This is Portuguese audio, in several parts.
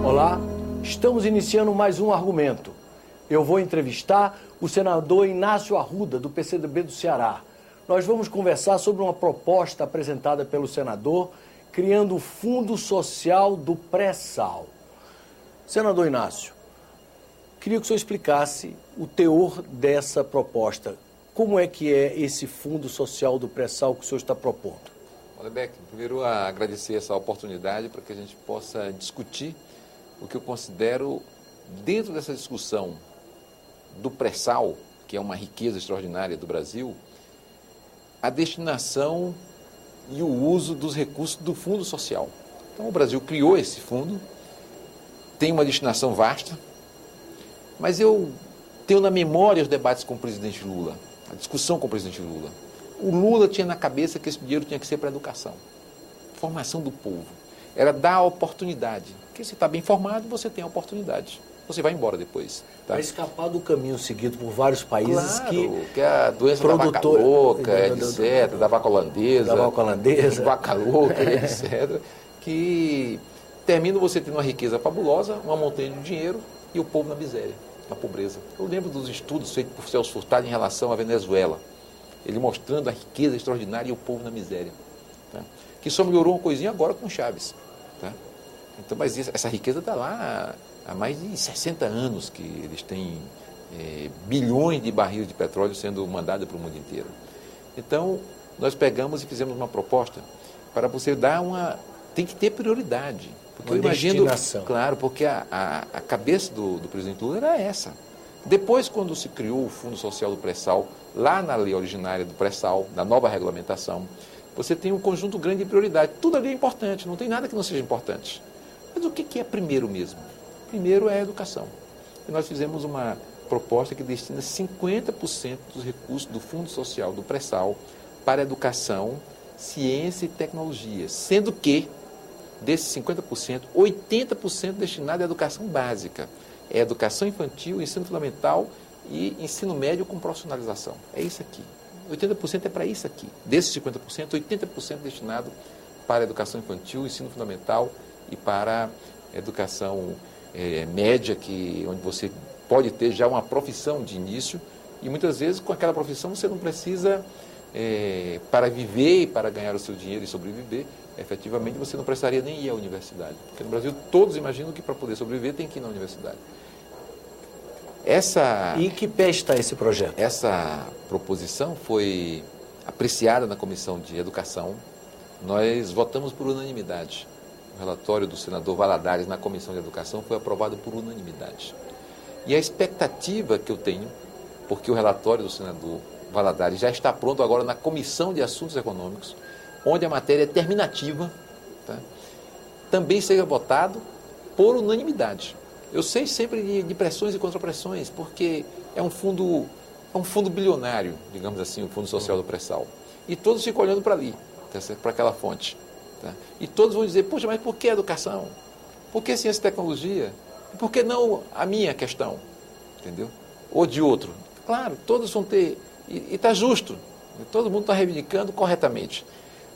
Olá, estamos iniciando mais um argumento. Eu vou entrevistar o senador Inácio Arruda, do PCdoB do Ceará. Nós vamos conversar sobre uma proposta apresentada pelo senador, criando o Fundo Social do Pré-Sal. Senador Inácio, queria que o senhor explicasse o teor dessa proposta. Como é que é esse Fundo Social do Pré-Sal que o senhor está propondo? Olha, Beck, primeiro agradecer essa oportunidade para que a gente possa discutir o que eu considero, dentro dessa discussão do pré-sal, que é uma riqueza extraordinária do Brasil, a destinação e o uso dos recursos do Fundo Social. Então, o Brasil criou esse fundo, tem uma destinação vasta, mas eu tenho na memória os debates com o presidente Lula, a discussão com o presidente Lula. O Lula tinha na cabeça que esse dinheiro tinha que ser para a educação, formação do povo. Era dar a oportunidade. Porque se está bem formado, você tem a oportunidade. Você vai embora depois. Tá? Vai escapar do caminho seguido por vários países, claro, que é a doença da vaca louca, etc., da vaca holandesa, vaca louca, etc., que termina você tendo uma riqueza fabulosa, uma montanha de dinheiro e o povo na miséria, na pobreza. Eu lembro dos estudos feitos por Celso Furtado em relação à Venezuela, ele mostrando a riqueza extraordinária e o povo na miséria. Tá? Que só melhorou uma coisinha agora com Chaves. Tá? Então, mas essa riqueza está lá há mais de 60 anos que eles têm bilhões de barris de petróleo sendo mandados para o mundo inteiro. Então, nós pegamos e fizemos uma proposta para você dar uma... Tem que ter prioridade. Porque eu imagino... Claro, porque a cabeça do presidente Lula era essa. Depois, quando se criou o Fundo Social do Pré-Sal, lá na lei originária do pré-sal, na nova regulamentação, você tem um conjunto grande de prioridade. Tudo ali é importante, não tem nada que não seja importante. Mas o que é primeiro mesmo? Primeiro é a educação. E nós fizemos uma proposta que destina 50% dos recursos do Fundo Social do pré-sal para educação, ciência e tecnologia, sendo que, desses 50%, 80% destinado à educação básica. É educação infantil, ensino fundamental e ensino médio com profissionalização. É isso aqui. 80% é para isso aqui. Desses 50%, 80% destinado para a educação infantil, ensino fundamental e para a educação média, onde você pode ter já uma profissão de início e muitas vezes com aquela profissão você não precisa, para viver e para ganhar o seu dinheiro e sobreviver, efetivamente você não precisaria nem ir à universidade. Porque no Brasil todos imaginam que para poder sobreviver tem que ir na universidade. E em que pé está esse projeto? Essa proposição foi apreciada na Comissão de Educação. Nós votamos por unanimidade. O relatório do senador Valadares na Comissão de Educação foi aprovado por unanimidade. E a expectativa que eu tenho, porque o relatório do senador Valadares já está pronto agora na Comissão de Assuntos Econômicos, onde a matéria é terminativa, tá? Também seja votado por unanimidade. Eu sei sempre de pressões e contrapressões, porque é um fundo bilionário, digamos assim, o Fundo Social do Pré-Sal. E todos ficam olhando para ali, tá, para aquela fonte. Tá? E todos vão dizer, poxa, mas por que educação? Por que ciência e tecnologia? E por que não a minha questão? Entendeu? Ou de outro. Claro, todos vão ter, e está justo, todo mundo está reivindicando corretamente.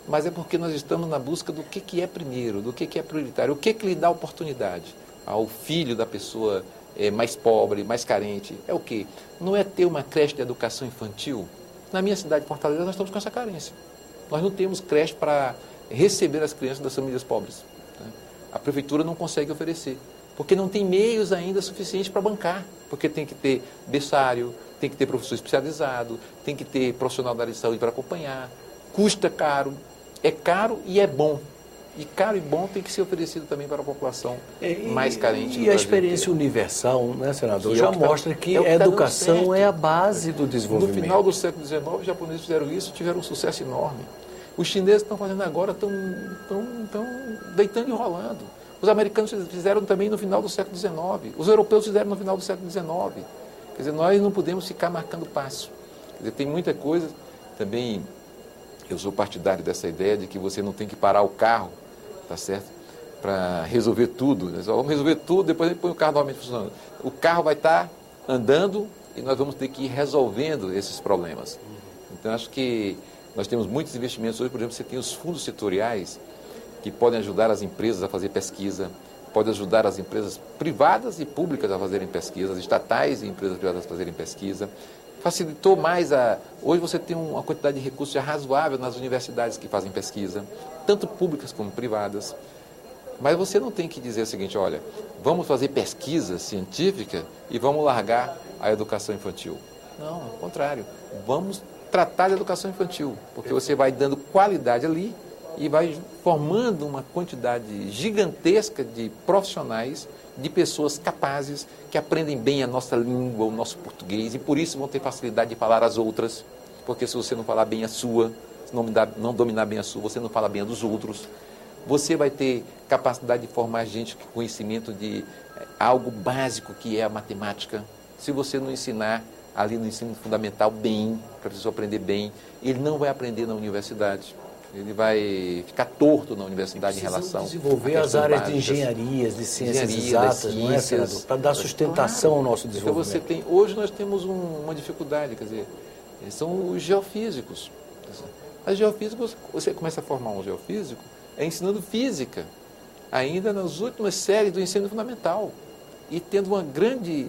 Mas é porque nós estamos na busca do que é primeiro, do que é prioritário, o que lhe dá oportunidade ao filho da pessoa mais pobre, mais carente. É o quê? Não é ter uma creche de educação infantil. Na minha cidade de Fortaleza nós estamos com essa carência. Nós não temos creche para receber as crianças das famílias pobres. Tá? A prefeitura não consegue oferecer, porque não tem meios ainda suficientes para bancar, porque tem que ter berçário, tem que ter professor especializado, tem que ter profissional da área de saúde para acompanhar, custa caro, é caro e é bom. E caro e bom tem que ser oferecido também para a população mais carente. E a experiência universal, né, senador, já mostra que a educação é a base do desenvolvimento. No final do século XIX, os japoneses fizeram isso, tiveram um sucesso enorme. Os chineses estão fazendo agora, estão deitando e rolando. Os americanos fizeram também no final do século XIX. Os europeus fizeram no final do século XIX. Quer dizer, nós não podemos ficar marcando passo. Quer dizer, tem muita coisa também. Eu sou partidário dessa ideia de que você não tem que parar o carro, tá certo? Para resolver tudo. Nós vamos resolver tudo, depois a gente põe o carro novamente funcionando. O carro vai estar andando e nós vamos ter que ir resolvendo esses problemas. Então, acho que nós temos muitos investimentos hoje. Por exemplo, você tem os fundos setoriais que podem ajudar as empresas a fazer pesquisa, pode ajudar as empresas privadas e públicas a fazerem pesquisa, as estatais e empresas privadas a fazerem pesquisa. Facilitou mais Hoje você tem uma quantidade de recursos já razoável nas universidades que fazem pesquisa, tanto públicas como privadas. Mas você não tem que dizer o seguinte, olha, vamos fazer pesquisa científica e vamos largar a educação infantil. Não, ao contrário. Vamos tratar de educação infantil, porque você vai dando qualidade ali e vai formando uma quantidade gigantesca de profissionais, de pessoas capazes, que aprendem bem a nossa língua, o nosso português, e por isso vão ter facilidade de falar as outras, porque se você não falar bem a sua, se não dominar bem a sua, você não fala bem a dos outros. Você vai ter capacidade de formar gente com conhecimento de algo básico que é a matemática. Se você não ensinar ali no ensino fundamental bem, para a pessoa aprender bem, ele não vai aprender na universidade. Ele vai ficar torto na universidade em relação a desenvolver as áreas de engenharias, de ciências exatas, não é, senador? Para dar sustentação ao nosso desenvolvimento. Então hoje nós temos uma dificuldade, quer dizer, são os geofísicos. As geofísicos, você começa a formar um geofísico ensinando física, ainda nas últimas séries do ensino fundamental, e tendo uma grande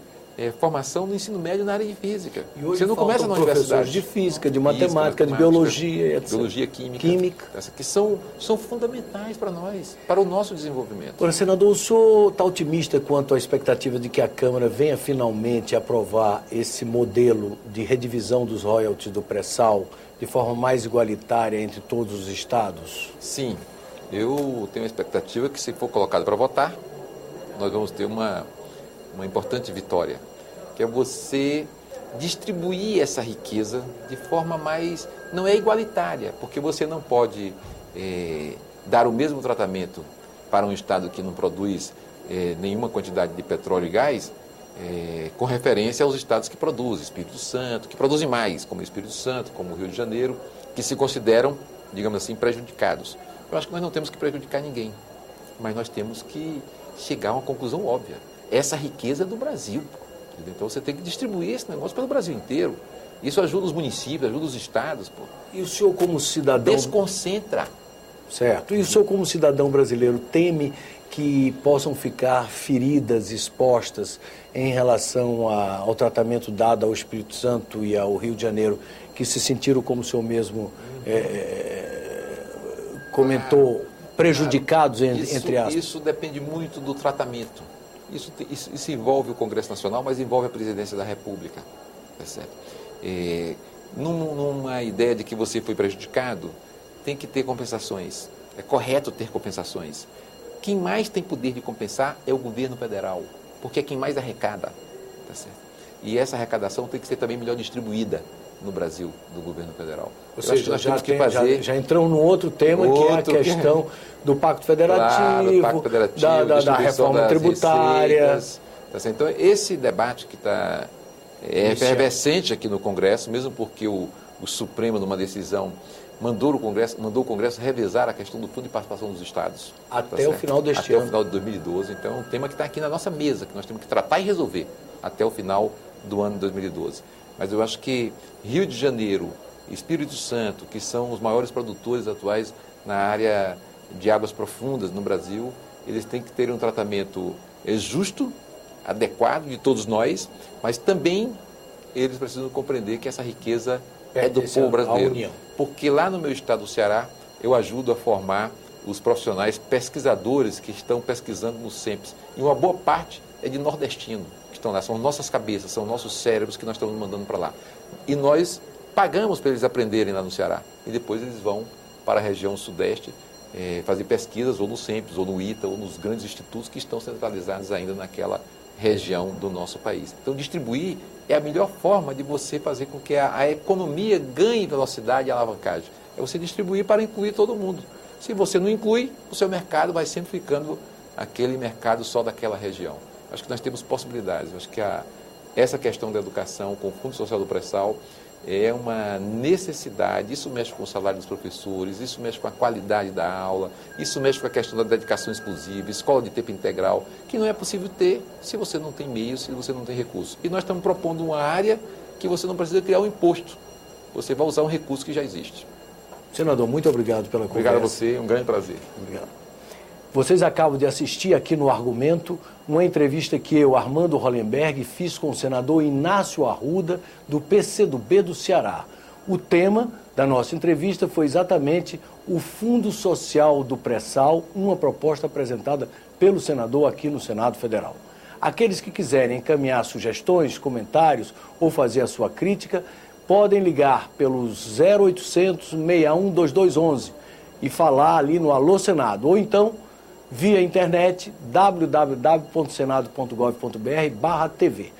formação no ensino médio na área de física. E hoje você não começa na universidade. De física, de matemática, de biologia, etc. Biologia, química. Que são fundamentais para nós, para o nosso desenvolvimento. Agora, senador, o senhor está otimista quanto à expectativa de que a Câmara venha finalmente aprovar esse modelo de redivisão dos royalties do pré-sal de forma mais igualitária entre todos os estados? Sim. Eu tenho a expectativa que, se for colocado para votar, nós vamos ter uma importante vitória, que é você distribuir essa riqueza de forma mais... Não é igualitária, porque você não pode dar o mesmo tratamento para um estado que não produz nenhuma quantidade de petróleo e gás, com referência aos estados que produzem, Espírito Santo, que produzem mais, como o Espírito Santo, como o Rio de Janeiro, que se consideram, digamos assim, prejudicados. Eu acho que nós não temos que prejudicar ninguém, mas nós temos que chegar a uma conclusão óbvia. Essa riqueza é do Brasil. Entendeu? Então você tem que distribuir esse negócio pelo Brasil inteiro. Isso ajuda os municípios, ajuda os estados. Pô. E o senhor, como cidadão... Desconcentra. Certo. E o senhor, como cidadão brasileiro, teme que possam ficar feridas expostas em relação ao tratamento dado ao Espírito Santo e ao Rio de Janeiro, que se sentiram, como o senhor mesmo comentou, prejudicados, entre aspas? Isso depende muito do tratamento. Isso envolve o Congresso Nacional, mas envolve a Presidência da República. Tá certo? Numa ideia de que você foi prejudicado, tem que ter compensações. É correto ter compensações. Quem mais tem poder de compensar é o governo federal, porque é quem mais arrecada. Tá certo? E essa arrecadação tem que ser também melhor distribuída no Brasil, do governo federal. Ou seja, já entramos num outro tema, que é a questão do Pacto Federativo, claro, do Pacto Federativo, da reforma tributária. Tá certo? Então, esse debate que está efervescente aqui no Congresso, mesmo porque o Supremo, numa decisão, mandou o Congresso revisar a questão do Fundo de Participação dos Estados. Até o final deste ano. Até o final de 2012. Então, é um tema que está aqui na nossa mesa, que nós temos que tratar e resolver até o final do ano de 2012. Mas eu acho que Rio de Janeiro, Espírito Santo, que são os maiores produtores atuais na área de águas profundas no Brasil, eles têm que ter um tratamento justo, adequado de todos nós, mas também eles precisam compreender que essa riqueza é do povo brasileiro. Porque lá no meu estado do Ceará, eu ajudo a formar os profissionais pesquisadores que estão pesquisando no CENPES. E uma boa parte é de nordestino que estão lá. São nossas cabeças, são nossos cérebros que nós estamos mandando para lá. E nós pagamos para eles aprenderem lá no Ceará. E depois eles vão para a região sudeste fazer pesquisas ou no CENPES, ou no ITA, ou nos grandes institutos que estão centralizados ainda naquela região do nosso país. Então, distribuir é a melhor forma de você fazer com que a economia ganhe velocidade e alavancagem. É você distribuir para incluir todo mundo. Se você não inclui, o seu mercado vai sempre ficando aquele mercado só daquela região. Acho que nós temos possibilidades. Acho que essa questão da educação com o Fundo Social do Pré-Sal é uma necessidade. Isso mexe com o salário dos professores, isso mexe com a qualidade da aula, isso mexe com a questão da dedicação exclusiva, escola de tempo integral, que não é possível ter se você não tem meios, se você não tem recursos. E nós estamos propondo uma área que você não precisa criar um imposto. Você vai usar um recurso que já existe. Senador, muito obrigado pela conversa. Obrigado a você, um grande prazer. Obrigado. Vocês acabam de assistir aqui no Argumento uma entrevista que eu, Armando Hollenberg, fiz com o senador Inácio Arruda, do PCdoB do Ceará. O tema da nossa entrevista foi exatamente o Fundo Social do Pré-Sal, uma proposta apresentada pelo senador aqui no Senado Federal. Aqueles que quiserem encaminhar sugestões, comentários ou fazer a sua crítica, podem ligar pelo 0800 61 2211 e falar ali no Alô Senado, ou então via internet www.senado.gov.br/TV.